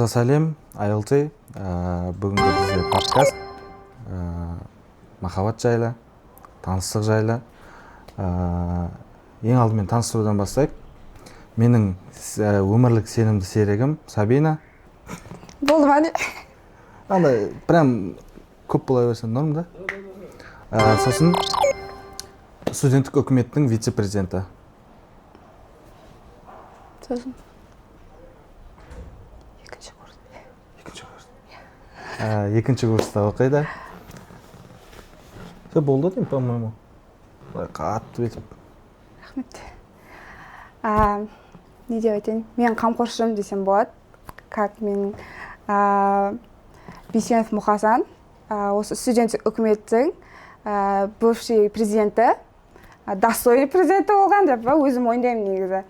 Барлығыңызға сәлем, айылты. Бүгінгі бізде подкаст махаббат жайлы, таныстық жайлы. Ең алдымен таныстырудан бастайық. Менің өмірлік сенімді серігім Сабина. Болды ма не? Андай прям көп бола берсең норм да. Сосын студенттік үкіметтің вице-президенті. Сосын екінші курста оқиды. Все болды деймін, по-моему. Қатты бетіп. Рахмет. Не деп айтайын? Мен қамқоршым десем болады. Как мен Бейсенов Мұқасан, осы студенттік үкіметтің бывший президенті, достойный президенті болған деп өзім мойындаймын негізі.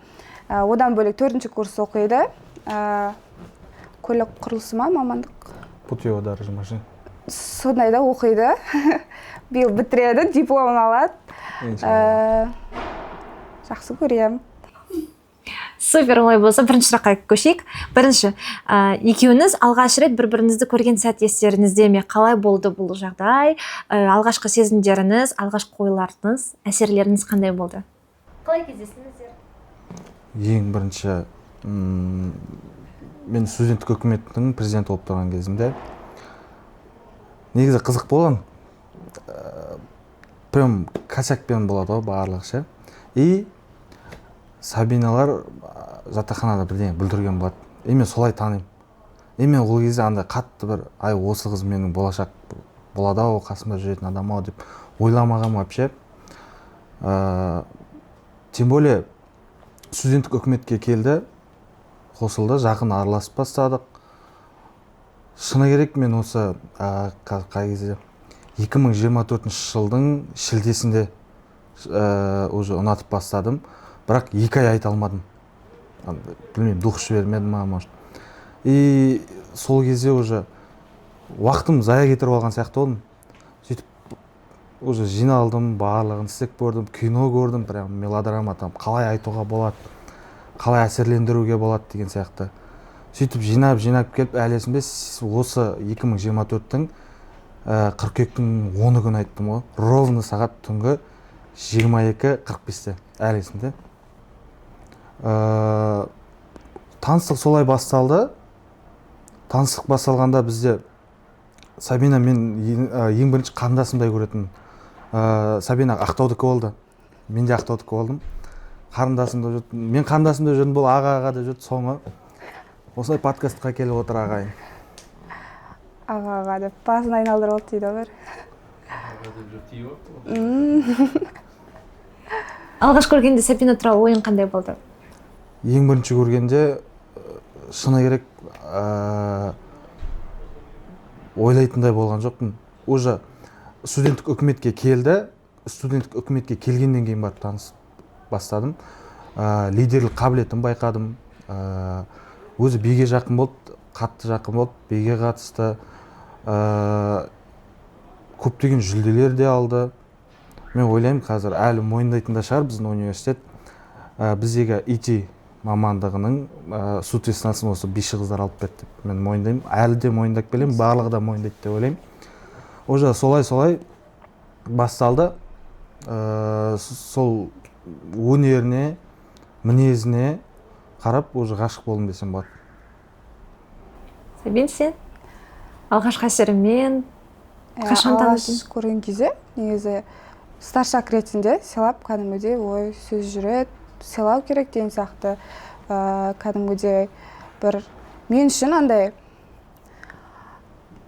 Одан бөлек 4-ші курс оқиды. Көлік құрылысы ма мамандық? Путевая дорожная машина. Сондайда оқиды. Биыл бітіреді, дипломын алады. Жақсы көремін. Супер, олай болса бірінші сұраққа көшейік. Бірінші, екеуіңіз алғаш рет бір-біріңізді көрген сәт естеріңізде ме? Қалай болды бұл жағдай? Алғашқы сезімдеріңіз, алғашқы ойларыңыз, әсерлеріңіз қандай болды? Қалай кездестіңіздер? Ең бірінші мен студенттік үкіметтің президенті болып тұрған кезімде негізі қызық болған. Прям косякпен болады ғой барлығы ше. И Сабиналар жатақханада бірдеңе бүлдірген болады. Мен солай танимын. Мен ол кезде андай қатты бір осы қыз менің болашақ болады ау, қасымда жүретін адам ау деп ойламағам вообще. Тем более студенттік үкіметке келді, қосылды, жақын араласып бастадық. Шыны керек, мен осы қай кезде 2024 жылдың шілдесінде уже ұнатып бастадым. Бірақ 2 ай айта алмадым. Білмеймін, дух жібермедім ма, может. И сол кезде уже уақытым зая кетіріп алған сияқты болдым. Сөйтіп уже жиналдым, барлығын істеп көрдім, кино көрдім, прям мелодрама, там қалай айтуға болады, қалай әсерлендіруге болады деген сияқты. Сөйтіп жинап келіп, әлі есімде осы 2024-тің қыркүйектің 10 күні айттым ғой. Ровно сағат түнгі 22:45-те, әлі есімде. Таныстық солай басталды. Таныстық басталғанда бізде Сабина мен ең бірінші қандасымдай көретін. Сабина Ақтаудікі болды. Мен де Ақтаудікі болдым. Қарындасымда жүрді. Мен қандасымда жүрдім, бұл аға да жүрді соңы. Осылай подкастқа келіп отыр ағайын. Аға деп басын айналдырып алды дейді олар. Алғаш көргенде Сабина туралы ойың қандай болды? Ең бірінші көргенде шыны керек ойлайтындай болған жоқпын. Уже студенттік үкіметке келді, студенттік үкіметке келгеннен кейін барып танысып бастадым. Лидерлік қабілетін байқадым. Өзі биге жақын болды, қатты жақын болды, биге қатысты. Көптеген жүлделер де алды. Мен ойлаймын, қазір әлі мойындайтын да шығар біздің университет. Біздегі IT мамандығының сутеснасын осы биші қыздар алып берді. Мен мойындаймын, әлі де мойындап келемін, барлығы да мойындайды деп ойлаймын. Уже солай басталды. Сол өнеріне, мінезіне қарап, уже ғашық болдым десем болады. Сабин, сен? Алғашқы әсерімен қашан таныдың? Алғаш көрген кезде, негізі старшак ретінде сыйлап, кәдімгідей ой сөз жүреді, сыйлау керек деген сияқты. Кәдімгідей бір мен үшін андай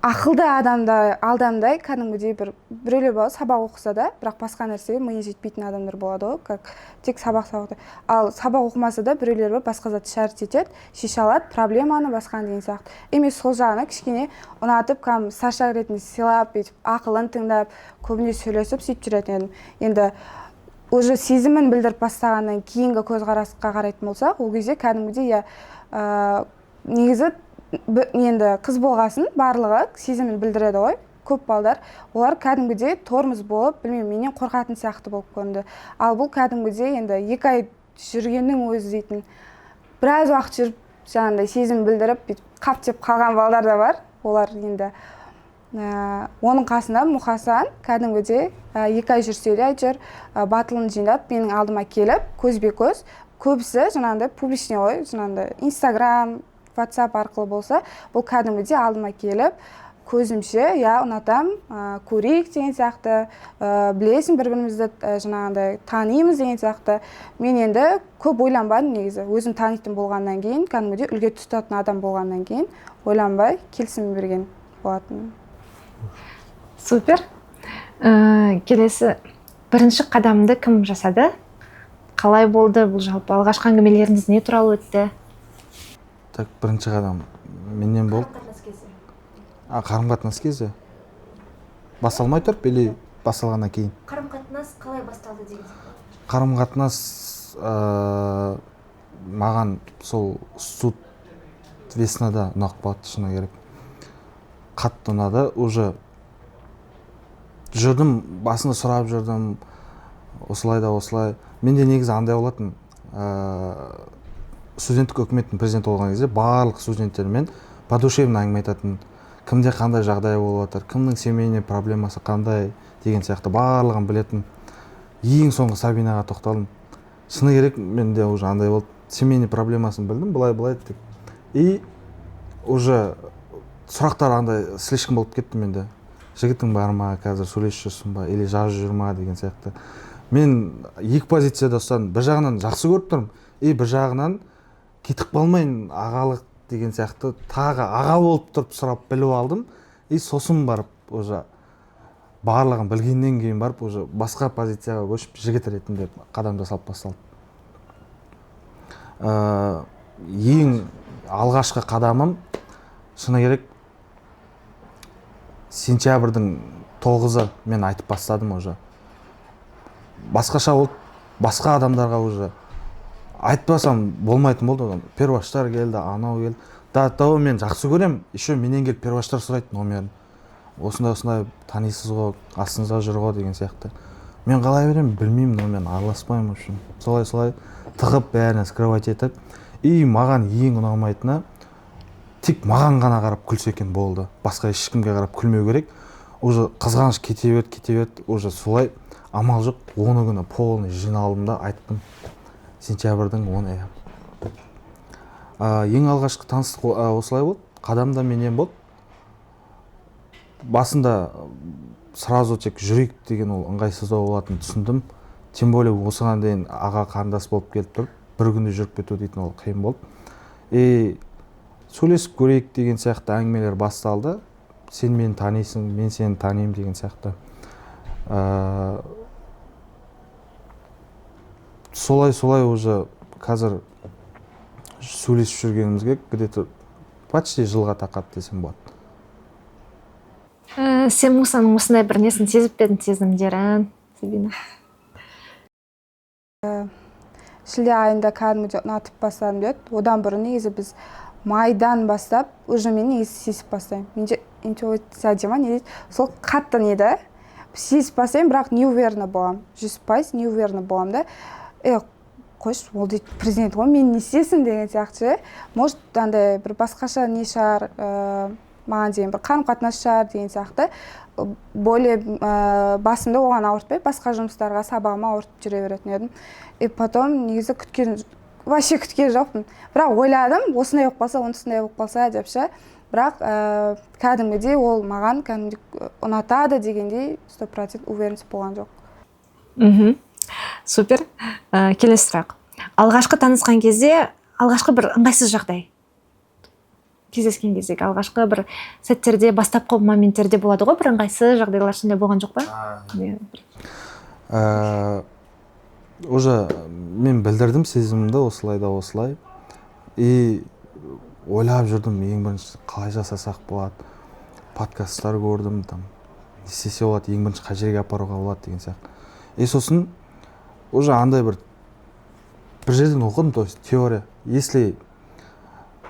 ақылды адамдай кәдімгідей біреулер болады, сабақ оқыса да, бірақ басқа нәрсеге миы жетпейтін адамдар болады ғой, как тек сабақ. Ал сабақ оқымаса да біреулер бар, басқа зат шәрт етеді, шеше алады, проблеманы басқан деген сияқты. Емес сол жағына кішкене ұнатып, старшак ретінде сыйлап, ақылын тыңдап, көбіне сөйлесіп сөйтіп жүретін едім. Енді уже сезімін білдіріп бастағаннан кейінгі көзқарасқа қарайтын болсақ, ол кезде кәдімгідей негізі енді қыз болғасын барлығы сезімін білдіреді ғой. Көп балдар, олар кәдімгідей тормоз болып, білмеймін, менен қорқатын сияқты болып көрінді. Ал бұл кәдімгідей енді 2 ай жүргеннің өзі дейтін. Біраз уақыт жүріп жаңағыдай сезім білдіріп бүйтіп қаптеп қалған балдар да бар. Олар енді оның қасында Мұқасан кәдімгідей 2 ай жүрсе де әйтеуір батылын жинап менің алдыма келіп көзбе-көз, көбісі жаңағыдай публичный ғой, жаңағыдай Instagram, WhatsApp арқылы болса, бұл кәдімгідей алдыма келіп көзімше, ұнатам, көрейік деген сияқты, білесің бір-бірімізді жаңағыдай танимыз деген сияқты. Мен енді көп ойланбадым негізі. Өзім танитын болғаннан кейін, кәдімгідей үлге тұтатын адам болғаннан кейін ойланбай келісім берген болатын. Супер. Келесі бірінші қадамды кім жасады? Қалай болды бұл жалпы? Алғашқы әңгімелеріңіз не туралы өтті? Так, бірінші қадам менен болды. Қарым-қатынас кезі. Басталмай тұрып, или басталғаннан кейін? Қарым-қатынас қалай басталды деген? Қарым-қатынас маған сол суд веснада ұнап қалды, шыны керек. Қатты ұнады, уже жүрдім, басында сұрап жүрдім, осылай да осылай. Менде негізі андай болатын, студенттік үкіметтің президенті болған кезде барлық студенттермен подушевно әңгіме айтатын, кімде қандай жағдай болып жатыр, кімнің семейный проблемасы қандай деген сияқты барлығын білетін. Ең соңғы Сабинаға тоқталдым. Шыны керек, менде уже андай болды, семейный проблемасын білдім, былай деп. И уже сұрақтар андай слишком болып кетті менде. Жігітің бар ма, қазір сөйлесіп жүрсің ба, или жазып жүр ма деген сияқты. Мен екі позицияда ұстадым. Bir жағынан жақсы көріп тұрмын, бір жағынан кетіп қалмайын, ағалық деген сияқты тағы аға болып тұрып сұрап біліп алдым. Сосын барып уже барлығын білгеннен кейін барып уже басқа позицияға көшіп жігіт ретінде қадам жасап басталды. Ең алғашқы қадамым шыны керек сентябрьдің 9-ы мен айтып бастадым уже. Басқаша болды, басқа адамдарға уже айтпасам болмайтын болды. Перваштар келді, анау келді. Даттау мен жақсы көрем, еще менен келіп перваштар сұрайды номерін. Осындай танисыз ғой, астыңызда жүр ғой деген сияқты. Мен қалай берем, білмеймін, мен араласпаймын үшін. Солай тығып бәріне скрывать етіп. Маған ең ұнамайтыны тек маған ғана қарап күлсе екен болды. Басқа ешкімге қарап күлмеу керек. Уже қызғаныш кете берді, уже солай амал жоқ. 10 күні полный жиналдым да айттым. Сентябрьдің 10-ы. Ең алғашқы таныстық осылай болды. Қадамда менен болды. Басында сразу тек жүрейік деген ол ыңғайсыздау болатынын түсіндім. Тем более осыған дейін аға қарындас болып келіп тұрып, бір күнде жүріп кету дейтін ол қиын болды. Сөйлесіп көрейік деген сияқты әңгімелер басталды. Сен мені танисың, мен сені танимын деген сияқты. Солай уже қазір сөйлесіп жүргенімізге где-то почти жылға тақап десем болады. Сен Мұсаның осындай бір несін сезіп бедің, сезімдерін, Сабина? Шілде айында кәдімгідей ұнатып бастадым деді. Одан бұрын негізі біз майдан бастап, уже мен негізі сезіп бастаймын. Менде интуиция дема не дейді, сол қатты неді. Сезіп бастаймын, бірақ не уверена боламын. 100% не уверена боламын да. Қойшы, ол дейді, президент ғой, мен не істесін деген сияқты. Может, андай бір басқаша не шығар, маған деген бір қарым-қатынас шығар деген сияқты. Более басымды оған ауыртпай, басқа жұмыстарға, сабағыма ауыртып жүре беретін едім. Потом негізі вообще күткен жоқпын. Бірақ ойладым, осындай болып қалса, онысындай болып қалса деп ше. Бірақ кәдімгідей ол маған кәдімгідей ұнатады дегендей 100% уверенность болған жоқ. Супер. Келесі сұрақ. Алғашқы танысқан кезде, алғашқы бір ыңғайсыз жағдай. Кездескен кездегі алғашқы бір сәттерде, бастапқы моменттерде болады ғой, бір ыңғайсыз жағдайлар сондай болған жоқ па? Уже мен білдірдім сезімімді осылай да осылай. Ойлап жүрдім, ең бірінші қалай жасасақ болады. Подкасттар көрдім, не істесе болады, ең бірінші қай жерге апаруға болады деген сияқты. Сосын уже андай бір жерден оқыдым, то есть теория. Если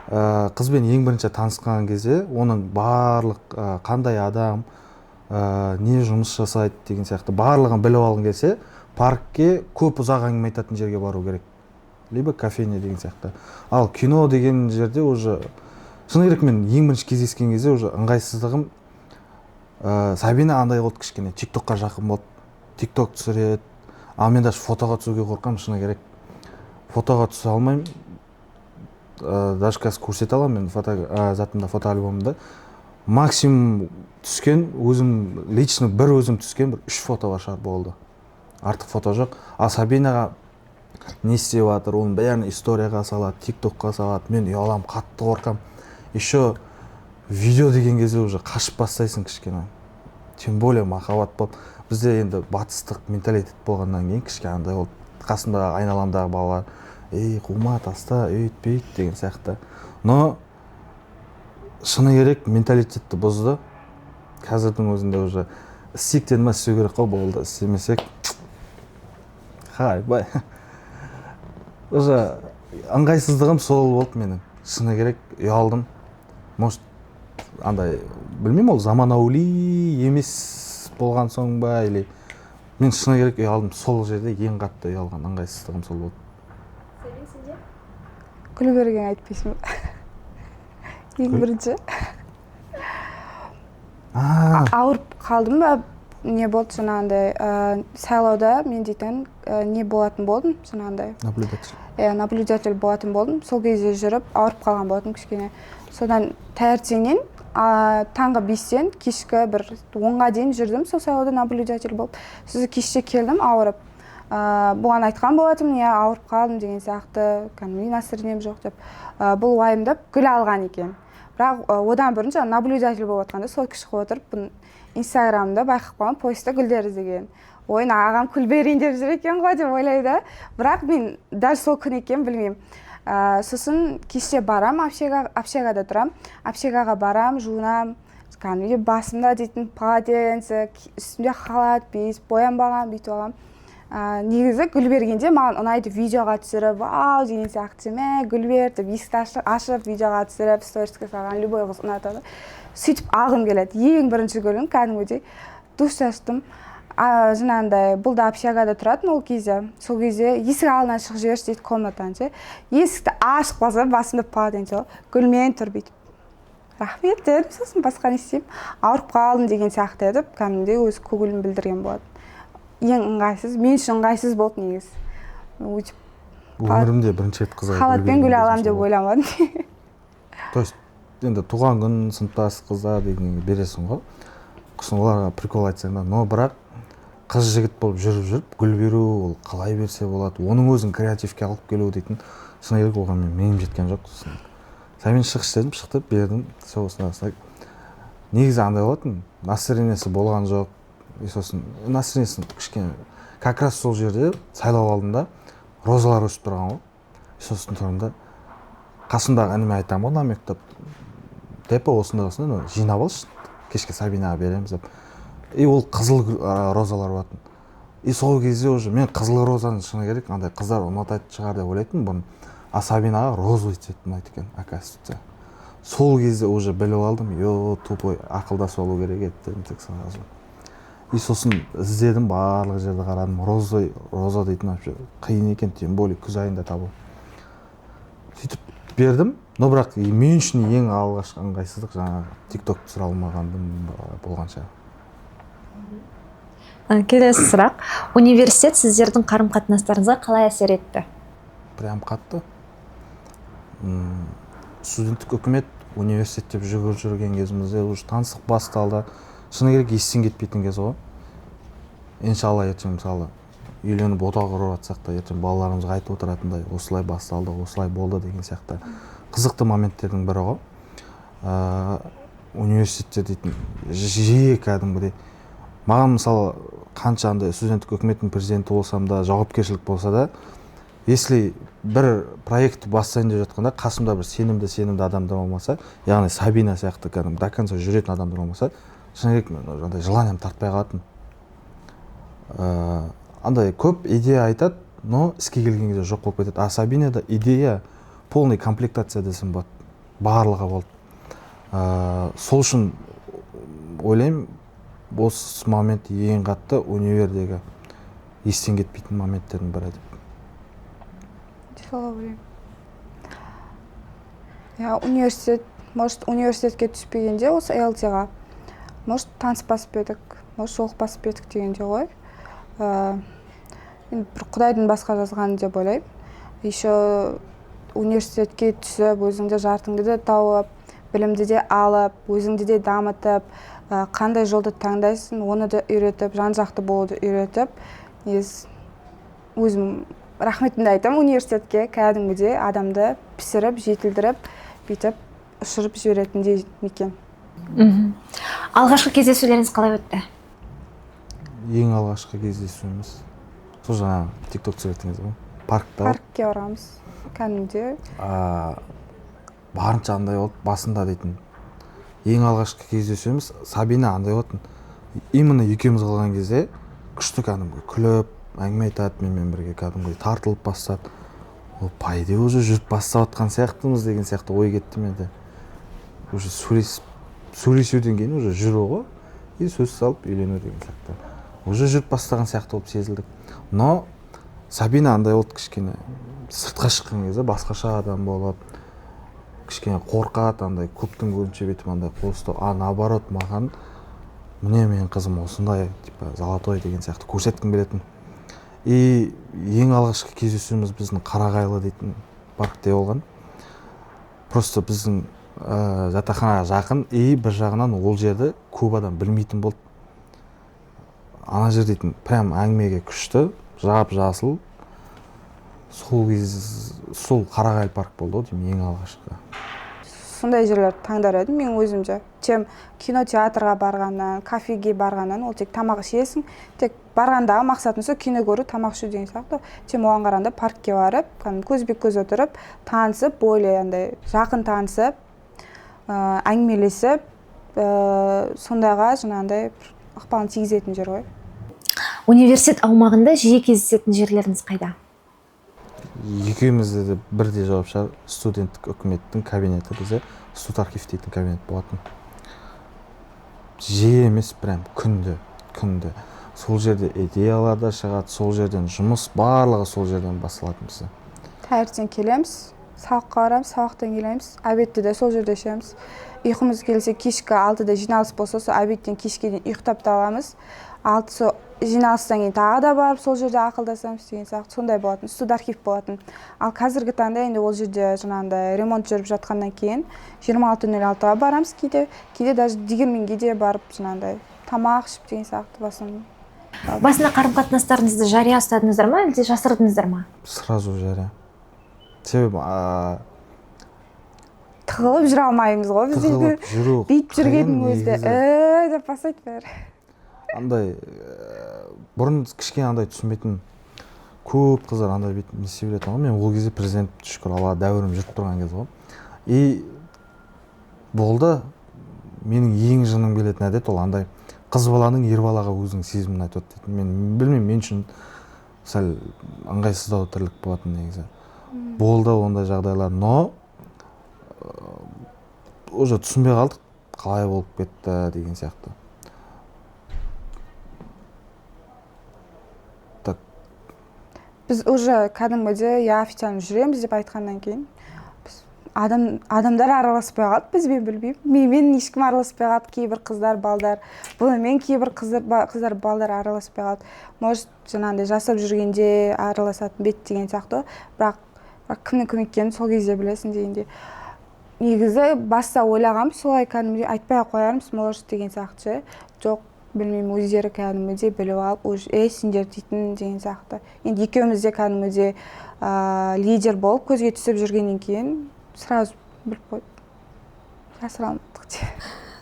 қызбен ең бірінші танысқан кезде, оның барлық қандай адам, не жұмыс жасайды деген сияқты барлығын біліп алғың келсе, паркке көп ұзақ әңгіме айтатын жерге бару керек. либо кофейня деген сияқты. Ал кино деген жерде уже шыны керек мен ең бірінші кездескен кезде уже ыңғайсыздығым Сабина андай болды кішкене тиктокқа жақын болды, тикток түсіреді, ал мен даже фотоға түсуге қорқамын, шыны керек фотоға түсе алмаймын. Даже қазір көрсете аламын мен затымда фотоальбомымда максимум түскен өзім лично бір өзім түскен бір 3 фото бар шығар болды, артық фото жоқ. Ал Сабинаға не істеп жатыр, оның бәрін историяға салады, тиктокқа салады, мен ұяламын, қатты қорқамын. Еще видео деген кезде уже қашып бастайсың кішкене, тем более махаббат болып. Бізде енді батыстық менталитет болғаннан кейін кішкене андай болды, қасымдағы айналамдағы балалар қума таста өйтпейді деген сияқты. Но шыны керек менталитетті бұзды. Қазірдің өзінде уже істейік деді ма істеу керек қой, болды, істемесек бай. Уже ыңғайсыздығым сол болды менің. Шыны керек ұялдым. Может андай білмеймін, ол заманауи емес болған соң ба, или мен шыны керек ұялдым. Сол жерде ең қатты ұялған ыңғайсыздығым сол болды. Гүлберген айтпайсың ба? Ең бірінші ауырып қалдым ба, не болды жаңағындай, сайлауда мен дейтін не болатын болдым, жаңағындай наблюдатель болатын болдым. Сол кезде жүріп ауырып қалған болатын кішкене. Содан таңертеңнен таңғы 5-тен кешкі бір 10-ға дейін жүрдім, сол сайлауда наблюдатель болып. Сосын кешке келдім ауырып. Бұған айтқан болатым, не ауырып қалдым деген сияқты, кәдімгідей настроением жоқ деп. Бұл уайымдап гүл алған екен. Бірақ одан бұрын жаңа наблюдатель болып жатқанда сол кіші отырып инстаграмда байқап қалған, поста гүлдер іздеген. Ойын ағам гүл берейін деп жүр екен ғой деп ойлайды. Бірақ мен дәл сол күн екен білмеймін. Сосын кеште барам, общагада тұрам. Общагаға барам, жуынам. Кәдімгідей басымда дейтін полотенце, үстімде халат, без, боянбаған, бүйтіп алам. Негізі Гүлбергенде маған ұнайды видеоға түсіріп, вау деген сияқты, Гүлбер деп есікті ашып, видеоға түсіріп, сториске салған, любой қыз ұнатады. Сөйтіп алғым келеді. Ең бірінші гүлім кәдімгідей душ аштым. Жаңағындай, бұл да общагада тұратын ол кезде. Сол кезде есік алдынан шығып жіберші дейді комнатан ше. Есікті ашып қалса, басымда полотенце гүлмен тұр бүйтіп. Рахмет дедім, сосын басқа не істеймін. Ауырып қалдым деген сияқты едіп, кәдімгідей өз көңілін білдірген болады. Ең ыңғайсыз, мен үшін ыңғайсыз болды негіз. Өмірімде бірінші рет қызға халатпен гүл алам деп ойламадым. То есть енді туған күн, сыныптас қыздар дегенге бересің ғой. Құсын оларға прикол айтсаң да, но бірақ қыз жігіт болып жүріп гүл беру, ол қалай берсе болады, оның өзін креативке алып келу дейтін шыны керек оған менің жеткен жоқ. Сәмен шығыш дедім, шықты, бердім, соғысына. Негізі андай болатын, настроениесі болған жоқ. Сосын настроениесін кішкене как раз сол жерде сайлау алдында розалар өсіп тұрған ғой. Сосын тұрғанда қасымдағы ініме айтамын ғой, намектеп депа осындай жинап алшы, кешке Сабинаға береміз деп. Ол қызыл розалар болатын. Сол кезде уже мен қызыл розаны шыны керек андай қыздар ұнататын шығар деп ойлайтын бұрын. А Сабинаға розовый цвет ұнайды екен, оказывается. Сол кезде уже біліп алдым, тупой ақылдасып алу керек еді дедім тек сразу. Сосын іздедім, барлық жерді қарадым. Роза дейтін вообще қиын екен, тем более күз айында табу. Сөйтіп бердім, но бірақ мен үшін ең алғашқы ыңғайсыздық жаңағы тикток түсіре алмағандым болған шығар. Келесі сұрақ. Университет сіздердің қарым-қатынастарыңызға қалай әсер етті? Прям қатты. Студенттік үкімет университет деп жүрген кезімізде уже таныстық басталды. Шыны керек естен кетпейтін кез ғой. Иншалла ертең мысалы үйленіп отау құрып жатсақ та ертең балаларымызға айтып отыратындай осылай басталды, осылай болды деген сияқты қызықты моменттердің бірі ғой. Университетте дейтін жиі кәдімгідей маған мысалы қанша андай студенттік үкіметтің президенті болсам да, жауапкершілік болса да, если бір проектті бастайын деп жатқанда қасымда бір сенімді адамдар болмаса, яғни Сабина сияқты кәдімгі до конца жүретін адамдар болмаса, шыны керек мен желанием тартпай қалатын. Андай көп идея айтады, но іске келген кезде жоқ болып кетеді. А Сабинада идея полный комплектация десем болады. Барлығы болды. Сол үшін ойлаймын, осы момент ең қатты универдегі естен кетпейтін моменттердің бірі деп. солай ойлаймын. Университет, может, университетке түспегенде осы ЛТ-ға, может, таныспас едік, может, жолықпас едік дегенде ғой. Мен бір Құдайдың басқа жазғаны деп ойлаймын. Еще университетке түсіп, өзіңді жартыңды да тауып, білімді де алып, өзіңді де дамытып, қандай жолды таңдайсың, оны да үйретіп, жан-жақты болуды үйретіп, өзім рахметімді айтамын университетке, кәдімгідей адамды пісіріп, жетілдіріп, бүйтіп ұшырып жіберетіндей екен. Алғашқы кездесулеріңіз қалай өтті? Ең алғашқы кездесуіміз сол жаңа TikTok түсірдіңіз ғой, паркке барамыз, кәдімгідей. Барынша андай болды, басында дейтін. Ең алғашқы кездесуіміз Сабина андай болатын. Именно екеуміз қалған кезде күшті кәдімгі күліп, әңгіме айтады, менімен бірге кәдімгі тартылып бастады. Ол пайда уже жүріп бастап отқан сияқтымыз деген сияқты ой кетті менде. Уже сөйлесуден кейін уже жүру ғой, и сөз салып үйлену деген сияқты. Уже жүріп бастаған сияқты болып сезілдік. Но Сабина андай болды, кішкене сыртқа шыққан кезде басқаша адам болып, кішкене қорқады, андай көптің көзінше бетім андай қол ұстау. Наоборот, маған міне менің қызым осындай, типа золотой деген сияқты көрсеткім келетін. И ең алғашқы кездесуіміз біздің Қарағайлы дейтін паркте болған. Просто біздің жатақханаға жақын, и бір жағынан ол жерді көп адам білмейтін болды. Ана жер дейтін прям әңгімеге күшті, жап-жасыл. Сол Қарағайлы парк болды деймін ең алғашқы. Сондай жерлерді таңдар едім мен өзімде. Кинотеатрға барғаннан, кафеге барғаннан, ол тек тамақ ішесің, тек барғандағы мақсатың сол кино көру, тамақ ішу деген сияқты. Оған қарағанда паркке барып, көзбе-көз отырып, танысып, бойлай андай жақын танысып, әңгімелесіп, сондайға жаңағындай ықпалын тигізетін жер ғой. Университет аумағында жиі кездесетін жерлеріңіз қайда? Екеумізде де бірдей жауап шығар. Студенттік үкіметтің кабинеті, бізде студархив дейтін кабинет болатын. Жиі емес, прям күнде. Сол жерде идеялар да шығады, сол жерден жұмыс барлығы сол жерден басталатын бізде. Таңертең келеміз, сабаққа барамыз, сабақтан келеміз, обедті де сол жерде ішеміз. Ұйқымыз келсе, кешкі 6-да жиналыс болса, сол обедтен кешке дейін ұйықтап та аламыз. 6 жиналыстан кейін тағы да барып сол жерде ақылдасамыз деген сияқты сондай болатын, студархив болатын. Ал қазіргі таңда енді ол жерде жаңағындай ремонт жүріп жатқаннан кейін 26:06-ға барамыз кейде даже дегенменге де барып жаңағындай тамақ ішіп деген сияқты Басында қарым-қатынастарыңызды жария ұстадыңыздар ма, әлде жасырдыңыздар ма? Сразу жария. Себебі тығылып жүре алмаймыз ғой біз. Тығылып жүру бүйтіп жүргеннің өзі деп бастайды бәрі. Андай бұрын кішкене андай түсінбейтін көп қыздар андай бүйтіп не істеп жүретін ғой. Мен ол кезде президент шүкір Алла дәуірім жүріп тұрған кез ғой. И болды, менің ең жыным келетін әдет ол андай қыз баланың ер балаға өзінің сезімін айтып дейтін. Мен білмеймін, мен үшін сәл ыңғайсыздау тірлік болатын негізі. Болды ондай жағдайлар, но уже түсінбей қалдық, қалай болып кетті деген сияқты. Біз уже кәдімгідей официально жүреміз деп айтқаннан кейін адамдар араласпай қалды, бізбен білмеймін. Менімен ешкім араласпай қалды, кейбір қыздар, балдар. Бұнымен кейбір қыздар, балдар араласпай қалды. Может, жаңағындай жасап жүргенде араласатын бет деген сияқты. Бірақ кімнің кім екенін сол кезде білесің дегенде. Негізі баста ойлағам, солай кәдімгідей айтпай қоярмыз, может деген сияқты. Жоқ, білмеймін, өздері кәдімгідей біліп алып, сендер дейтін деген сияқты. Енді екеумізде кәдімгідей лидер болып көзге түсіп жүргеннен кейін сразу біліп қойды. Жасыра алмадық.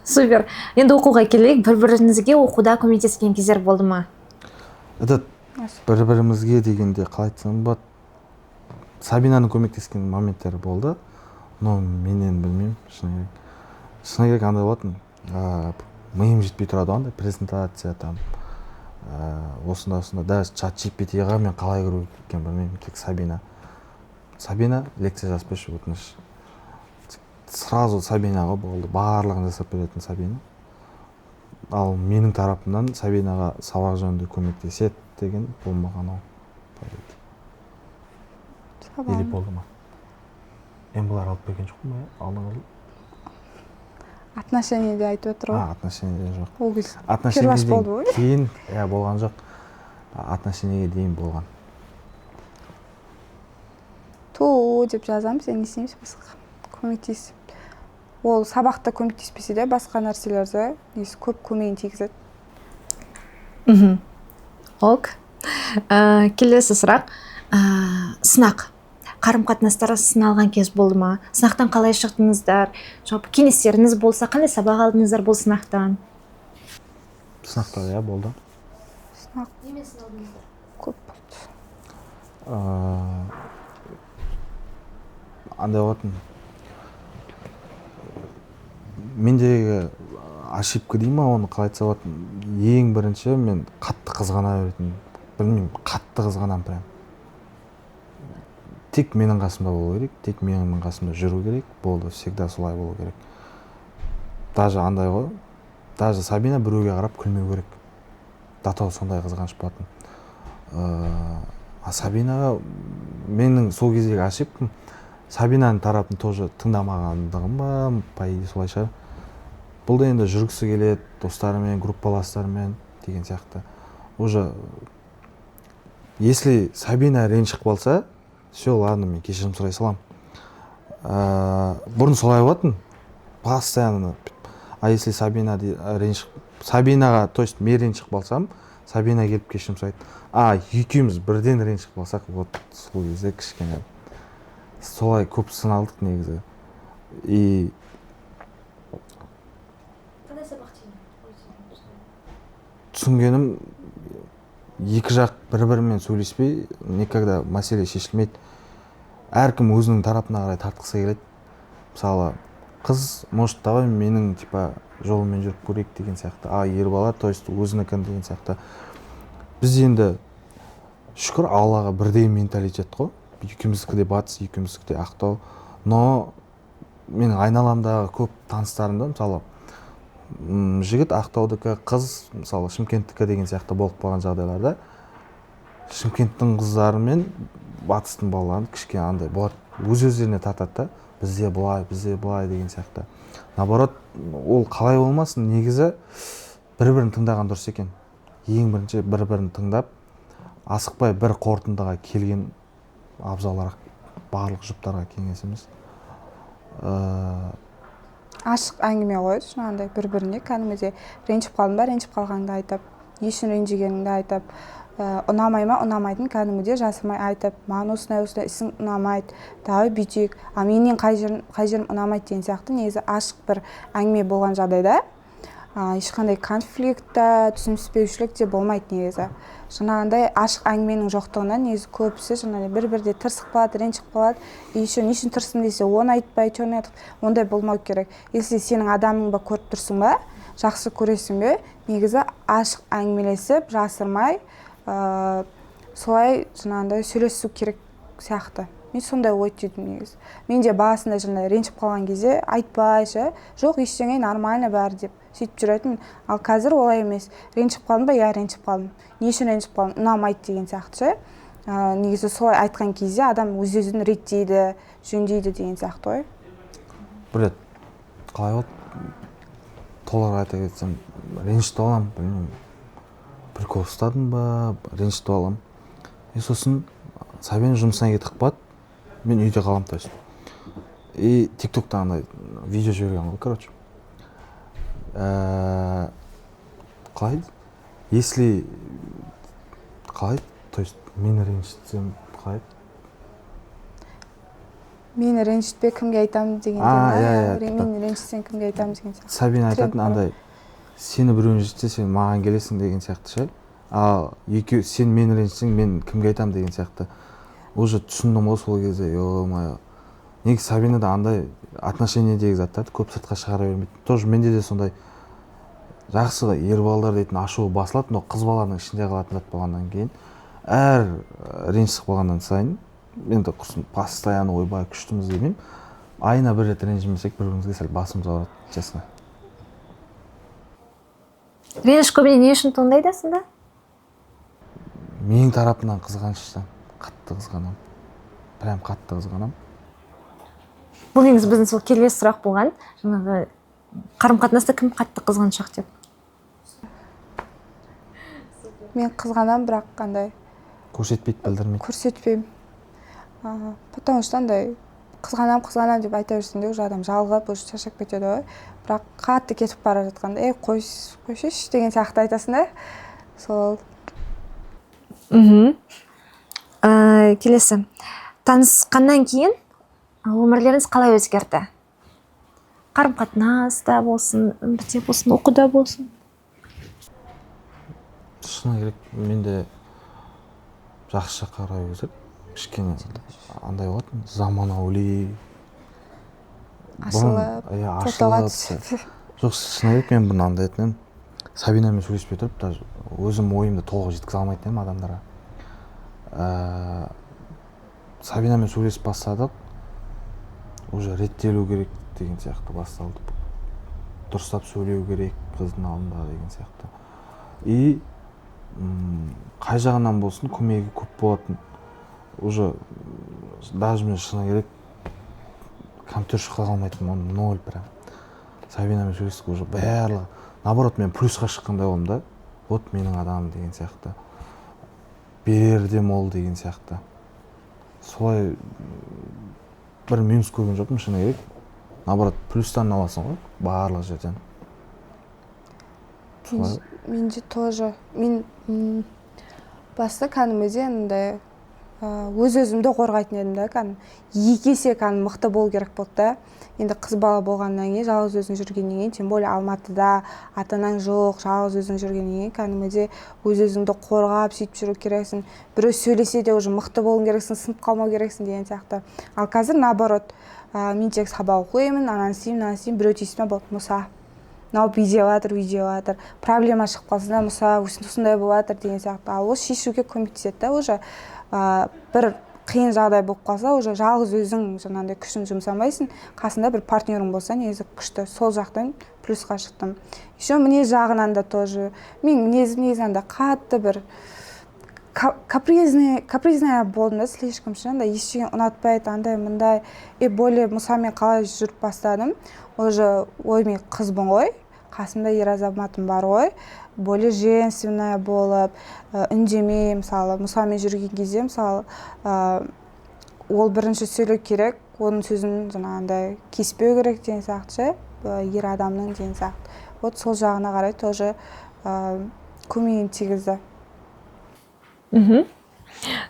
Супер. Енді оқуға келейік. Бір-біріңізге оқуда көмектескен кездер болды ма? Бір-бірімізге дегенде қалай айтсам болады. Сабинаның көмектескен моменттері болды. Но менен білмеймін, шыны керек андай болатын. Миым жетпей тұрады андай презентация там. Осында даже чат GPT-ға мен қалай кіру екен білмеймін, тек Сабина лекция жазып берші өтініш. Сразу Сабинаға болды, барлығын жасап беретін Сабина. Ал менің тарапымнан Сабинаға сабақ жөнінде көмектеседі деген болмаған ол. или болды ма? Бұлар алып берген жоқ па? Алдыңғы отношениеде айтып отыр ғой. отношениеде жоқ. Ол кез перваш болды ғой. Кейін болған жоқ. Отношениеге дейін болған. Ту деп жазамын, сен не істейміз басқа көмектесіп. Ол сабақта көмектеспесе де басқа нәрселерде несі көп көмегін тигізеді. Ок. Келесі сұрақ. Сынақ. Қарым-қатынастар сыналған кез болды ма? Сынақтан қалай шықтыңыздар? Жалпы кеңестеріңіз болса, қандай сабақ алдыңыздар бұл сынақтан? Сынақтар болды. Сынақ Немен сыналдыңыздар? көп болды. Андай болатын. Мендегі ошибка дей ма, оны қалай айтса болатын. Ең бірінші мен қатты қызғана беретін. Білмеймін, қатты қызғанам прям. Тек менің қасымда болу керек, тек менің қасымда жүру керек, болды, всегда солай болу керек. Даже андай ғой, даже Сабина біреуге қарап күлмеу керек. Датау сондай қызғаныш болатын. Сабинаға менің сол кездегі ошибкам, Сабинаның тарапын тоже тыңдамағандығым ба, по идее солай шығар. Бұл да енді жүргісі келеді, достарымен, группаластарымен деген сияқты. Уже если Сабина ренжіп қалса, все, ладно, мен кешірім сұрай салам. Бұрын солай болатын, постоянно. А если Сабинаға, то есть мен ренжіп қалсам, Сабина келіп кешірім сұрайды. Екеуміз бірден ренжіп қалсақ, вот сол кезде кішкене солай көп сыналдық негізі. И Қандай сабақ түсінгенім, екі жақ бір-бірімен сөйлеспей, никогда мәселе шешілмейді. Әркім өзінің тарапына қарай тартқысы келеді. Мысалы, қыз, может, давай менің жолыммен жүріп көрейік деген сияқты. Ер бала, то есть өзінікін деген сияқты. Біз енді шүкір Аллаға бірдей менталитет қой. Екеуміздікі де батыс, екеуміздікі де ақтау. Но менің айналамдағы көп таныстарымда, мысалы, жігіт ақтаудікі, қыз, мысалы, Шымкенттікі деген сияқты болып қалған жағдайларда, Шымкенттің қыздары мен батыстың балаларын кішкене андай болады, өз-өздеріне тартады да, бізде бұлай деген сияқты. Наоборот, ол қалай болмасын, негізі бір-бірін тыңдаған дұрыс екен. Ең бірінші бір-бірін тыңдап, асықпай бір қорытындыға келген абзалырақ барлық жұптарға кеңесіміз. Ашық әңгіме ғой, жаңағындай бір-біріне кәдімгідей ренжіп қалдың ба, ренжіп қалғаныңды айтып, не үшін ренжігеніңді айтып, ұнамай ма, ұнамайтын кәдімгідей жасырмай айтып, маған осындай ісің ұнамайды, давай бүйтейік, менен қай жерім ұнамайды деген сияқты негізі ашық бір әңгіме болған жағдайда ешқандай конфликт, түсініспеушілік те болмайды негізі. Жаңағындай ашық әңгіменің жоқтығынан негізі көбісі жаңағыдай бір-бірде тырысып қалады, ренжіп қалады. Не үшін тырыстың десе, оны айтпай, ондай болмау керек. Если сенің адамың ба көріп тұрсың ба, жақсы көресің бе, негізі ашық әңгімелесіп, жасырмай, солай жаңағындай сөйлесу керек сияқты. Мен сондай ой түйдім негізі. Мен де басында жаңағыдай ренжіп қалған кезде айтпайшы, жоқ ештеңе нормально бәрі деп сөйтіп жүретін. Ал қазір олай емес. Ренжіп қалдым ба? Ренжіп қалдым. Не үшін ренжіп қалдым? Ұнамайды деген сияқты. Негізі солай айтқан кезде адам өз-өзін реттейді, жөндейді деген сияқты ғой. Бір рет қалай болды? Толық айта кетсем, ренжіп аламын, білмеймін. Прикол ұстадым ба, ренжіп аламын. Сосын Сабина жұмысына кетіп қалады. Мен үйде қаламын, то есть. И TikTok'та андай видео жіберген ғой, короче. Қалай? Если қалай? То есть мені ренжітсем қалай? Мені ренжітпе, кімге айтамын деген. Мені ренжітсең кімге айтамын деген сияқты. Сабина айтатын андай, сені біреу ренжітсе, сен маған келесің деген сияқты ше. Ал сен мені ренжітсең, мен кімге айтамын деген сияқты. Уже түсіндім ғой сол кезде, ё-моё. Неге Сабинада андай отношениедегі заттарды көп сыртқа шығара бермейді. Тоже менде де сондай жақсы ер балалар дейтін ашуы басылады, но қыз баланың ішінде қалатын зат болғаннан кейін, әр ренжісіп қалғаннан сайын, енді құрсын постоянно ойбай күштіміз демеймін. Айына бір рет ренжімесек, бір-бірімізге сәл басымыз ауырады, честно. Реніш көбіне не үшін туындайды асында? Менің тарапымнан қызғаныштан, қатты қызғанамын. прям қатты қызғанамын. Бұл негізі біздің сол келесі сұрақ болған. Жаңағы қарым қатынаста кім қатты қызғаншақ деп. Мен қызғанамын, бірақ қандай Көрсетпейді, білдірмейді. көрсетпеймін. Потому что андай қызғанамын деп айта берсең де уже адам жалығып, уже шаршап кетеді ғой. Бірақ қатты кетіп бара жатқанда, қойсайшы деген сияқты айтасың да. Сол. Келесі. Танысқаннан кейін өмірлеріңіз қалай өзгерді? Қарым қатынаста болсын, өмірде болсын, оқуда болсын. Шыны керек, менде жақсы қарай өзір. Кішкене андай болатын, заманауи. Ашылып, фотоға түсіп. Жоқ, шыны керек, мен бұны андай етінен. Сабинамен сөйлеспей тұрып, даже өзім ойымды толық жеткізе алмайтын едім адамдарға. Сабинамен сөйлесіп бастадық, уже реттелу керек деген сияқты басталды. Дұрыстап сөйлеу керек қыздың алдында деген сияқты. И қай жағынан болсын көмегі көп болатын. Уже даже мен шыны керек компьютер шыққа қалмайтын, оны ноль прям. Сабинамен сөйлестік, уже барлығы. Наоборот, мен плюсқа шыққандай болдым да. Вот менің адамым деген сияқты. Берерде мол деген сияқты. Солай бір минус көрген жоқпын, шыны керек. Наоборот, плюстан аласың ғой, барлық жерден. Менде тоже. Мен баста кәдімгідей андай өз-өзімді қорғайтын едім да, екі есе мықты болу керек болды да. Енді қыз бала болғаннан кейін, жалғыз өзің жүргеннен кейін, тем более Алматыда ата-анаң жоқ, жалғыз өзің жүргеннен кейін, кәдімгідей өз-өзіңді қорғап, сөйтіп жүру керексің. Біреу сөйлесе де уже мықты болуың керексің, сынып қалмау керексің деген сияқты. Ал қазір наоборот, мен тек сабақ оқимын, ананы істеймін, біреу тиісіме болды, мұса. Мынау видео проблема шығып қалса да, мұса, осындай болады деген сияқты. Ал осы шешуге көмектеседі да, уже бір қиын жағдай болып қалса, уже жалғыз өзің жаңағыдай күшін жұмсамайсың, қасында бір партнерің болса, негізі күшті. Сол жақтан плюсқа шықтым. Еще мінез жағынан да тоже. Мен мінезімнен да қатты бір капризная болдым да, слишком шынында ештеңе ұнатпайды, андай мындай. И более мұсамен қалай жүріп бастадым. Уже ой, мен қызбын ғой, қасымда ер азаматым бар ғой. Более женственная болып, үндемей, мысалы, мұсамен жүрген кезде, мысалы, ол бірінші сөйлеу керек, оның сөзін жаңағындай кеспеу керек деген сияқты, ер адамның деген сияқты. Вот сол жағына қарай тоже көмегін тигізді.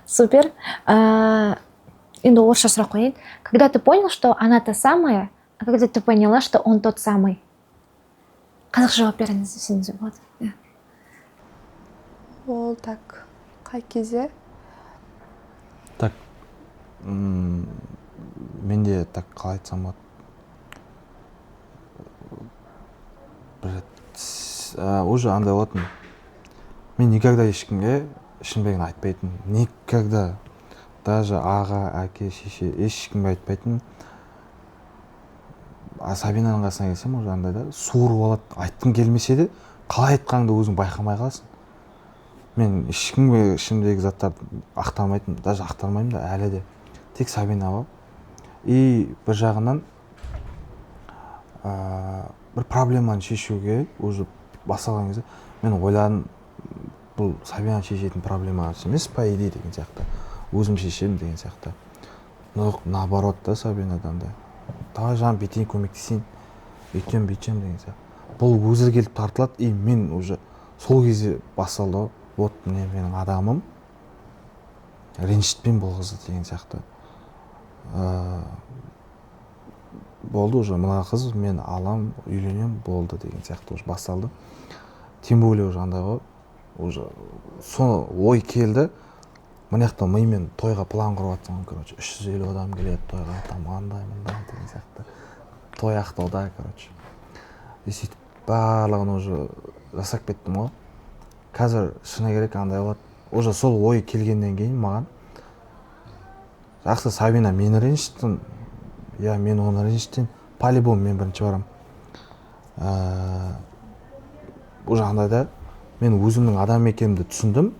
Супер. Енді орысша сұрақ қояйын. Когда ты понял, что она та самая, а когда ты поняла, что он тот самый? Қазақша жауап беріңіз, сеніңіз болады. Ол так, қай кезде? Так, менде так қалай айтсам болады. Уже андай болатын. Мен никогда ешкімге шынбегін айтпайтын. Никогда. Даже аға, әке, шеше, ешкімге айтпайтын. Сабинаның қасына келсем, уже андай да суырып алады. Айтқым келмесе де, қалай айтқаныңды өзің байқамай қаласың. Мен ешкімге ішімдегі заттарды ақтармайтын, даже ақтармаймын да әлі де. Тек Сабина бар. И бір жағынан бір проблеманы шешуге уже басталған кезде мен ойладым, бұл Сабина шешетін проблема емес по идее деген сияқты. Өзім шешемін деген сияқты. Но наоборот да, Сабинадан да. Давай жаңа бетіне көмектесейін, өйтем деген сияқты. Бұл өзі келіп тартылады, и мен уже сол кезде басталды. Вот міне менің адамым, ренжітпеймін бұл қызды деген сияқты. Болды уже, мына қыз мен алам, үйленем, болды деген сияқты уже басталды. Тем более уже андай ғой, уже соны ой келді. Мына жақта мимен тойға план құрып жатсам, короче, 350 адам келеді тойға, там андай деген сияқты. Той ақтауда, короче. И сөйтіп барлығын уже жасап кеттім ғой. Қазір шыны керек андай болады. Уже сол ой келгеннен кейін маған жақсы Сабина мені ренжіттің, я мен оны ренжіттім. По-любому мен бірінші барам. Уже андай да мен өзімнің адам екенімді түсіндім.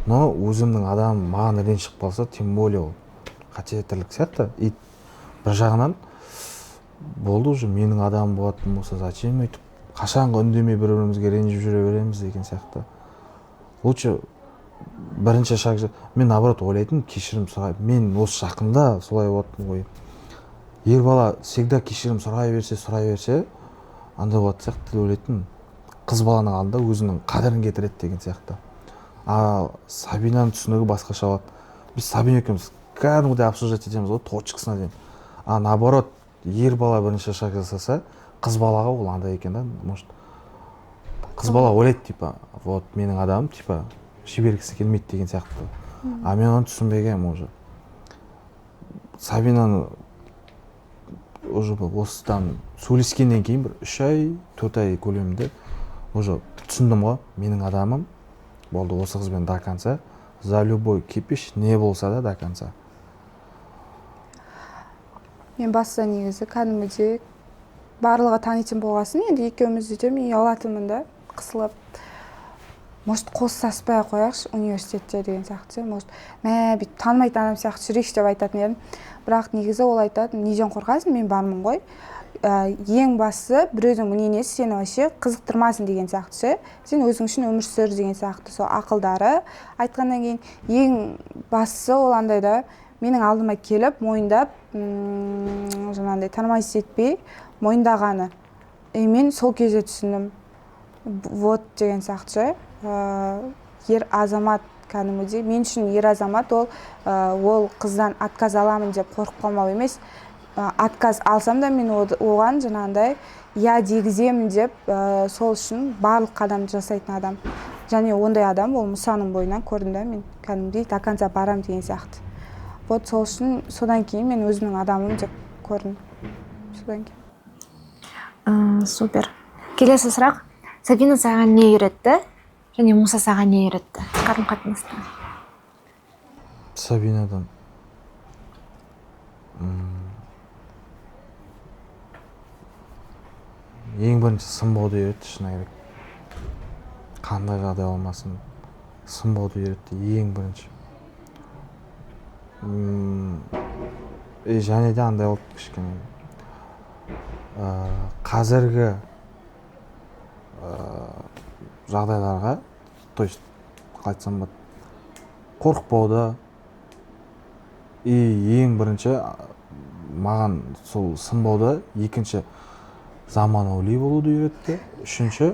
Но өзімнің адам маған ренжіп қалса, тем более ол қателік сияқты. И бір жағынан болды уже менің адамым болатын болса зачем өйтіп қашанғы үндемей бір бірімізге ренжіп жүре береміз деген сияқты. Лучше бірінші шаг мен наоборот ойлайтын кешірім сұрай. Мен осы жақында солай болатын ғой. Ер бала всегда кешірім сұрай берсе, андай болатын сияқты деп ойлайтын. Қыз баланың алдында өзінің қадірін кетіреді деген сияқты. А Сабинаның түсінігі басқаша болады. Біз Сабина екеуміз кәдімгідей обсуждать етеміз ғой, точкасына дейін. А наоборот, ер бала бірінші шаг жасаса, қыз балаға ол андай екен да, может. Қыз бала ойлайды, типа, вот менің адамым, типа, жібергісі келмейді деген сияқты. А мен оны түсінбегенмін уже. Сабинаны уже осыдан сөйлескеннен кейін бір 3 ай, 4 ай көлемінде уже түсіндім ғой, менің адамым болды осы қызбен до конца, за любой кипиш не болса да до конца. Мен баста негізі кәдімгідей барлығы танитын болғасын, енді екеуміз де мен ұялатынмын да, қысылып. Может, қоссаспай қояқшы университетте деген сияқты. Может, бүйтіп танымайтын адам сияқты жүрейікші деп айтатын едім. Бірақ негізі ол айтады, неден қорқасың, мен бармын ғой. Ең бастысы біреудің мнениесі сені вообще қызықтырмасын деген сияқты. Сен өзің үшін өмір сүр деген сияқты. Сол ақылдары айтқаннан кейін ең бастысы ол андай да, менің алдыма келіп, мойындап, жаңағыдай танымайсыз етпей, мойындағаны. Мен сол кезде түсіндім. Вот деген сияқты. Ер азамат кәдімгідей. Мен үшін ер азамат ол қыздан отказ аламын деп қорқып қалмау емес. Отказ алсам да мен оған жаңағыдай я дегіземін деп сол үшін барлық қадамды жасайтын адам. Және ондай адам ол Мұсаның бойынан көрдім да, мен кәдімгідей до конца барам деген сияқты. Вот сол үшін содан кейін мен өзімнің адамым деп көрдім. Содан кейін. Супер. Келесі сұрақ. Сабина саған не үйретті? Және Мұса саған не үйретті? Қарым-қатынаста. Сабинадан ең бірінші сынбауды үйретті, шыны керек. Қандай жағдай болмасын, сынбауды үйретті ең бірінші. Және де андай болды кішкене. Қазіргі жағдайларға, то есть, қайтсам ба, қорықпауды, ең бірінші маған сол сынбауды, екінші заманауи болуды үйретті, үшінші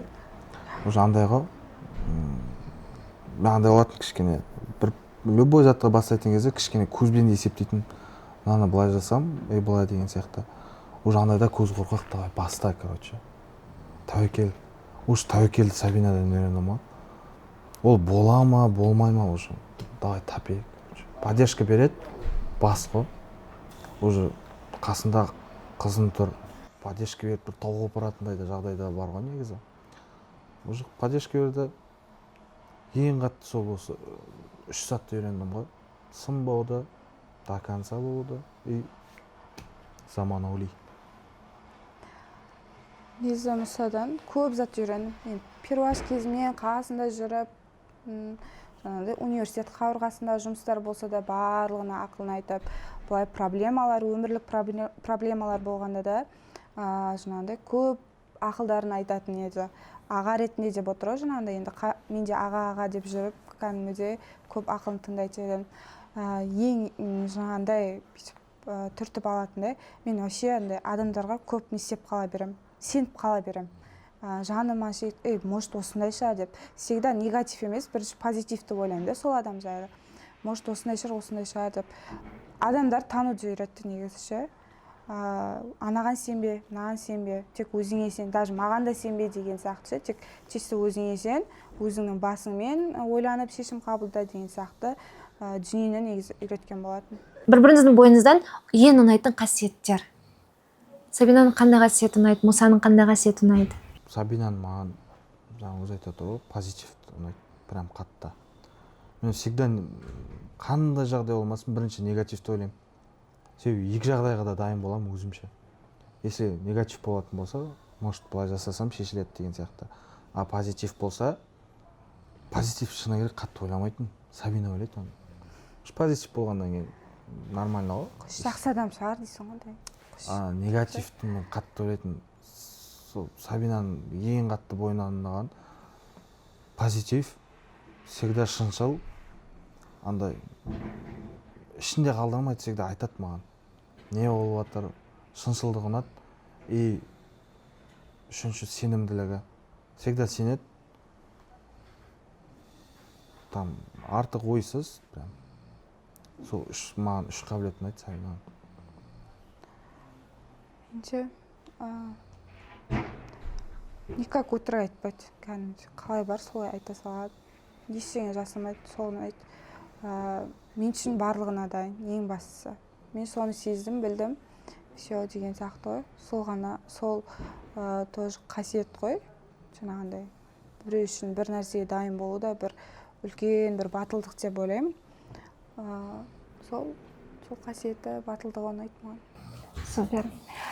уже андайға андай болатын кішкене бір любой затқа бастайтын кезде кішкене көзбен есептейтін, мынаны былай жасам, былай деген сияқты. Уже андайда көз қорқақ, давай баста, короче. Тәуекел. Уже тәуекелді Сабинадан үйрендім ғой. Ол бола ма, болмай ма уже. Давай тапейік. Поддержка береді, бас қой. Уже қасында қызын тұр, поддержка беріп бір тауға апаратындай да жағдайда бар ғой негізі. Уже поддержка берді. Ең қатты сол осы 3 сәтті үйрендім ғой. Сынбауды, до конца болуды и заманауи. Негізі Мұсадан көп зат үйрендім. Мен перваш кезімнен қасында жүріп, университет қабырғасында жұмыстар болса да барлығына ақылын айтып, бұлай проблемалар, өмірлік проблемалар болғанда да жаңағыдай көп ақылдарын айтатын еді. Аға ретінде деп отыр ғой жаңағыдай, енді менде аға деп жүріп, кәдімгідей көп ақылын тыңдайтын едім. Ең жаңағыдай түртіп алатындай, мен вообще адамдарға көп не істеп қала берем, сеніп қала берем. Жаныма может осындай шығар деп. Всегда негатив емес, бірінші позитивті ойлаймын да сол адам жайлы. Может осындай шығар деп. Адамдар тануды үйретті негізі. Анаған сенбе, мынаған сенбе, тек өзіңе сен, даже маған да сенбе деген сияқты. Тек чисто өзіңе сен, өзіңнің басыңмен ойланып шешім қабылда деген сияқты дүниені негізі үйреткен болатын. Бір-біріңіздің бойыңыздан ең ұнайтын қасиеттер. Сабинаның қандай қасиеті ұнайды, Мұсаның қандай қасиеті ұнайды? Сабинаның маған жаңа өзі айтады ғой, позитивті ұнайды, прям қатты. Мен всегда қандай жағдай болмасын, бірінші негативті ойлаймын. Себебі екі жағдайға да дайын боламын өзімше. Если негатив болатын болса, может былай жасасам шешіледі деген сияқты. А позитив болса, позитив шыны керек қатты ойламайтын. Сабина ойлайды оны. Позитив болғаннан кейін нормально ғой. Жақсы адам шығар дейсің ғой. Негативті мен қатты ойлайтын, сол Сабинаның ең қатты бойынан ұнаған позитив, всегда шыншыл, андай ішінде қалдырмайды, всегда айтады маған. Не болып жатыр, шыншылдығы ұнады. И үшінші сенімділігі. Всегда сенеді. Там артық ойсыз, прям. Сол маған үш қабілетін айтты Сабинаның. Никак өтірік айтпайды. Кәдімгі қалай бар солай айта салады. Ештеңе жасырмайды, соны айтты. Мен үшін барлығына дайын, ең бастысы. Мен соны сездім, білдім. Все деген сияқты ғой. Сол ғана, сол тоже қасиет қой. Жаңағындай біреу үшін бір нәрсеге дайын болу да бір үлкен бір батылдық деп ойлаймын. Сол қасиеті, батылдығы ұнайды маған. Супер.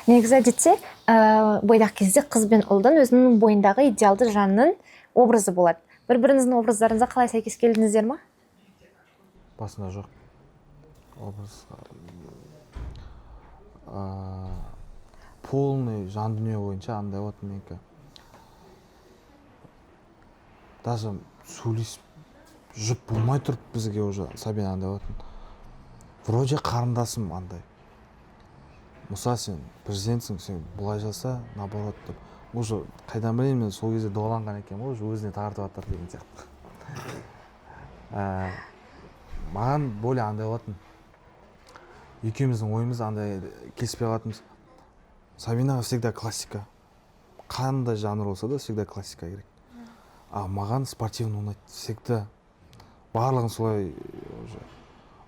Негізі әдетте бойдақ кезде қыз бен ұлдың өзінің бойындағы идеалды жанның образы болады. Бір-біріңіздің образдарыңызға қалай сәйкес келдіңіздер ма? Басында жоқ. Образ полный жан дүние бойынша андай болады менікі. Даже сөйлесіп жұп болмай тұрып бізге уже Сабина андай болатын. Вроде қарындасым андай. Мұса сен президентсің, сен бұлай жаса, наоборот деп. Уже қайдан білейін, мен сол кезде доғаланған екен ғой, уже өзіне тартып жатыр деген сияқты. Маған более андай болатын. Екеуміздің ойымыз андай келіспей қалатынбыз. Сабинаға всегда классика. Қандай жанр болса да всегда классика керек. Маған спортивный ұнайды. Всегда барлығын солай уже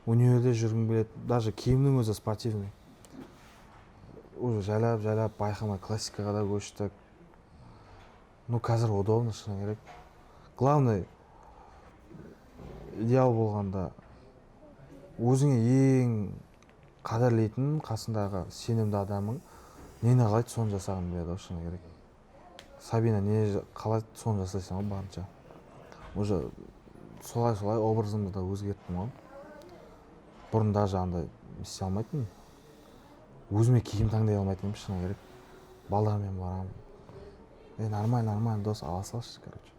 универде жүргім келеді. Даже киімнің өзі спортивный. Уже жайлап байқамай классикаға да көштік. Қазір удобно, шыны керек. Главное, идеал болғанда өзіңе ең қадірлейтін қасындағы сенімді адамың нені қалайды, соны жасағын біледі, шыны керек. Сабина не қалайды, соны жасайсың ғой барынша. Уже солай образымды да өзгерттім ғой. Бұрын даже андай істей алмайтын. Өзіме киім таңдай алмайтын, шыны керек. Балдармен барам. Нормально, дос, ала салшы, короче.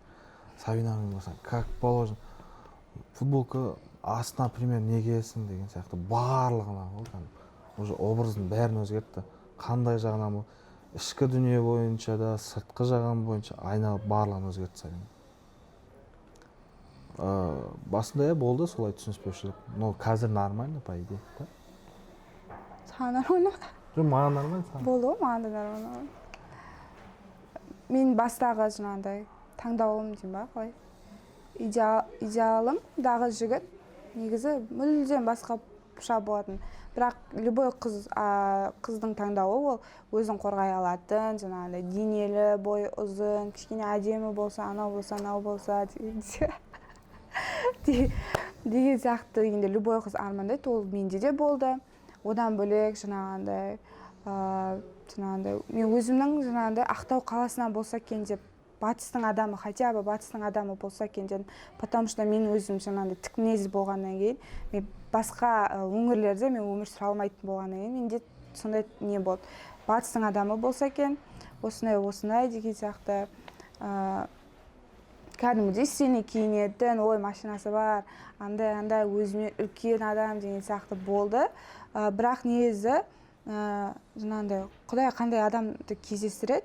Сабинамен болсаң, как положено. Футболка астына, например, не киесің деген сияқты барлығына ғой. Уже образын бәрін өзгертті. Қандай жағынан бұл? Ішкі дүние бойынша да, сыртқы жағын бойынша айналып барлығын өзгертті Сабина. Басында болды солай түсініспеушілік. Но қазір нормально, по идее. Саған нормально? Жоқ, маған нормально. Болды ғой, маған да нормально. Мен бастағы жаңағындай таңдауым деймін ба, қалай? Идеалымдағы жігіт негізі мүлдем басқаша болатын. Бірақ любой қыздың таңдауы ол өзін қорғай алатын, жаңағындай денелі, бойы ұзын, кішкене әдемі болса, анау болса, анау болса деген сияқты енді любой қыз армандайды, ол менде де болды. Одан бөлек жаңағындай мен өзімнің жаңағындай Ақтау қаласынан болса екен деп, батыстың адамы, хотя бы батыстың адамы болса екен дедім. Потому что мен өзім жаңағындай тік мінез болғаннан кейін, мен басқа өңірлерде мен өмір сүре алмайтын болғаннан кейін, менде сондай не болды. Батыстың адамы болса екен, осындай деген сияқты кәдімгідей стильный киінетін, ой, машинасы бар, андай өзіме үлкен адам деген сияқты болды. Бірақ негізі жаңағындай Құдай қандай адамды кездестіреді,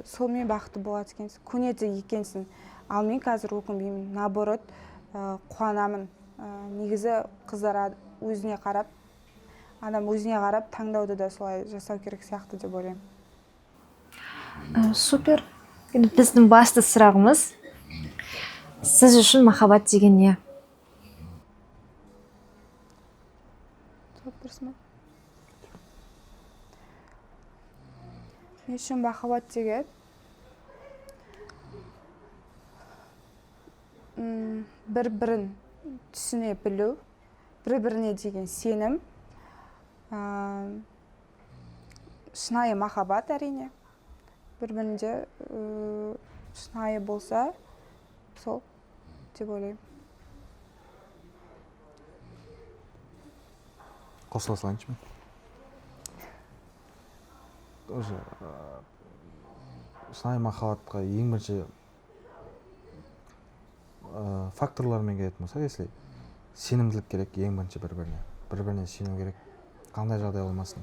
солмен бақытты болады екенсің, көнеді екенсің. Ал мен қазір өкінбеймін, наоборот, қуанамын. Негізі қыздар өзіне қарап, адам өзіне қарап таңдауды да солай жасау керек сияқты деп ойлаймын. Супер. Біздің басты сұрағымыз, сіз үшін махаббат деген не? Мен үшін махаббат деген бір-бірін түсіне білу, бір-біріне деген сенім, шынайы махаббат әрине. Бір-бірінде шынайы болса, сол деп ойлаймын. қосыла салайыншы мен. Уже шынайы махаббатқа ең бірінші факторлармен келетін болса, если сенімділік керек ең бірінші бір-біріне сену керек, қандай жағдай болмасын.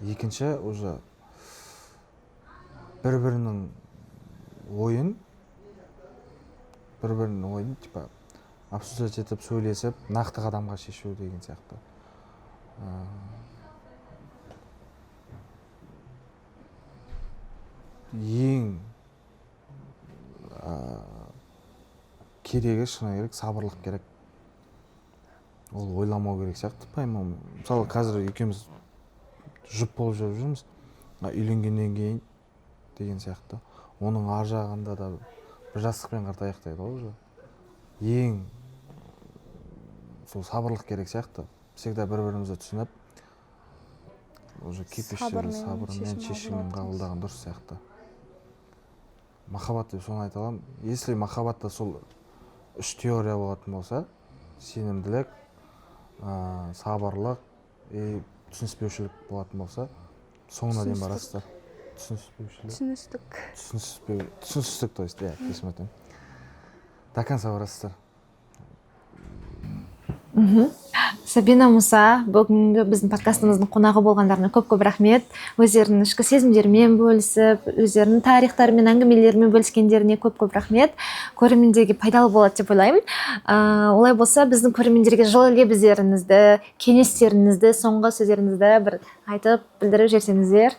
Екінші уже бір-бірінің ойын типа обсуждать етіп сөйлесіп нақты қадамға шешу деген сияқты. Ең керегі шыны керек, сабырлық керек. Ол ойламау керек сияқты, по-моему. Мысалы қазір екеуміз жұп болып жүрміз, үйленгеннен кейін деген сияқты. Оның ар жағында да бір жастықпен қартайық дейді ғой уже. Ең сол сабырлық керек сияқты. Всегда бір-бірімізді түсініп, уже сабырмен шешімін қабылдаған дұрыс сияқты. Махаббат деп соны айта аламын. Если махаббатта сол 3 теория болатын болса, сенімділік, сабырлық, түсініспеушілік болатын болса, соңына дейін барасыздар. Түсіністік, то есть, кешірім өтінемін. До конца барасыздар. Сабина Мұса, бүгінгі біздің подкастымыздың қонағы болғандарына көп рахмет. Өздерінің ішкі сезімдерімен бөлісіп, өздерінің тарихтарымен, әңгімелерімен бөліскендеріне көп рахмет. Көрермендерге пайдалы болады деп ойлаймын. Олай болса, біздің көрермендерге жылы лебіздеріңізді, кеңестеріңізді, соңғы сөздеріңізді бір айтып білдіріп жіберсеңіздер.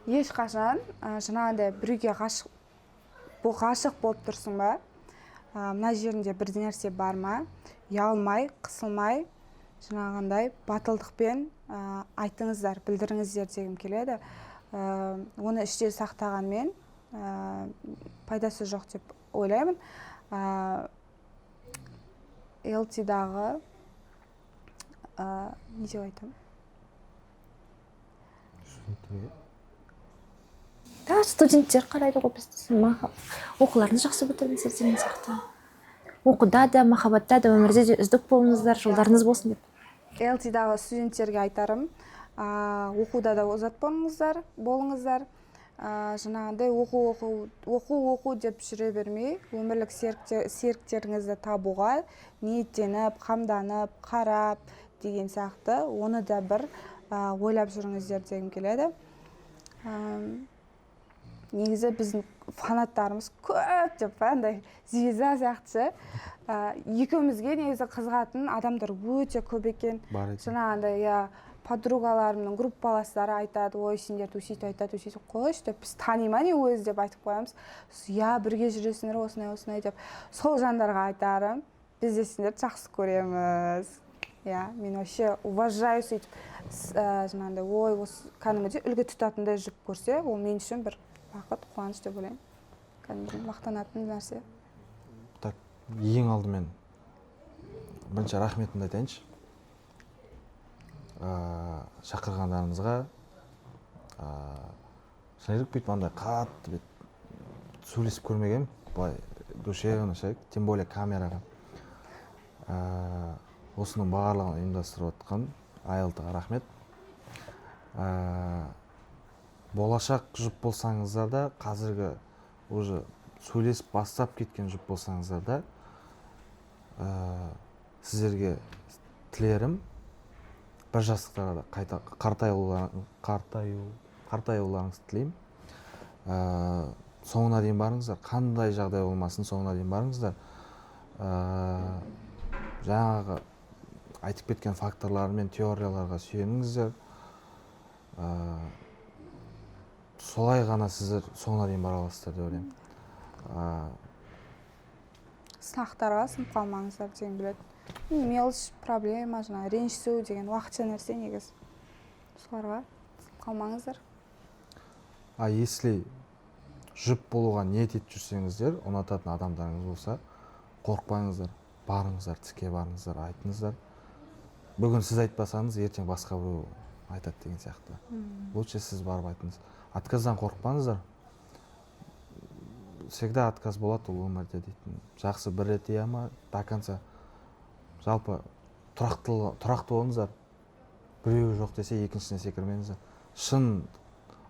Ешқашан жаңағыдай біреуге ғашық болып тұрсың ба, мына жерінде бір нәрсе бар ма, ұялмай, қысылмай, жаңағындай батылдықпен айтыңыздар, білдіріңіздер дегім келеді. Оны іште сақтағанмен пайдасы жоқ деп ойлаймын. LT-дағы не деп айтамын? Студенттер қарайды ғой бізді, оқуларыңыз жақсы бітірдіңіздер деген сияқты. Оқуда да, махаббатта да, өмірде де үздік болыңыздар, жолдарыңыз болсын деп. LT-дағы студенттерге айтарым, оқуда да озат болыңыздар. Жаңағындай оқу деп жүре бермей, өмірлік серіктеріңізді табуға ниеттеніп, қамданып, қарап деген сияқты, оны да бір ойлап жүріңіздер дегім келеді. Негізі біздің фанаттарымыз көп деп андай звезда сияқты. Екеумізге негізі қызығатын адамдар өте көп екен. Жаңағындай подругаларымның группаластары айтады, ой, сендерді өсейті айтады, өсейті қойшы деп, біз тани ма не өзі деп айтып қоямыз. Бірге жүресіңдер осындай деп. Сол жандарға айтарым, біз де сендерді жақсы көреміз. Мен вообще уважаю сөйтіп. Жаңағындай ой, осы кәдімгідей үлгі тұтатындай жұп көрсе, ол мен үшін бір бақыт, қуаныш деп ойлаймын. Кәдімгідей мақтанатын нәрсе. Так, ең алдымен бірінші рахметімді айтайыншы. Шақырғандарыңызға шын керек бүйтіп андай қатты сөйлесіп көрмегенмін, былай душевно, тем более камераға. Осының барлығын ұйымдастырып отқан Айлтыға рахмет. Болашақ жұп болсаңыздар да, қазіргі уже сөйлесіп бастап кеткен жұп болсаңыздар да, сіздерге тілерім бір жастықтарға да қартаюларыңызды тілеймін. Соңына дейін барыңыздар, қандай жағдай болмасын, соңына дейін барыңыздар. Жаңағы айтып кеткен факторлар мен теорияларға сүйеніңіздер. Солай ғана сіздер соңына дейін бара аласыздар деп ойлаймын. Сынақтарға сынып қалмаңыздар деген біледі. Мелочь, проблема, ренжісу деген уақытша нәрсе негіз. Соларға сынып қалмаңыздар. Если жұп болуға ниет етіп жүрсеңіздер, ұнататын адамдарыңыз болса, қорықпаңыздар, барыңыздар, тіке барыңыздар, айтыңыздар. Бүгін сіз айтпасаңыз, ертең басқа біреу айтады деген сияқты. Лучше сіз барып айтыңыз. Отказдан қорықпаңыздар. всегда отказ болады ол өмірде дейтін. Жақсы бір рет иә ма до конца. Жалпы тұрақты болыңыздар. Біреуі жоқ десе екіншісіне секірмеңіздер. Шын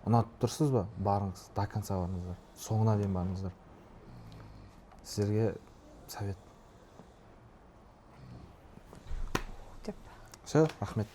ұнатып тұрсыз ба? Барыңыз, до конца барыңыздар. Соңына дейін барыңыздар. Сіздерге совет. деп Все, рахмет.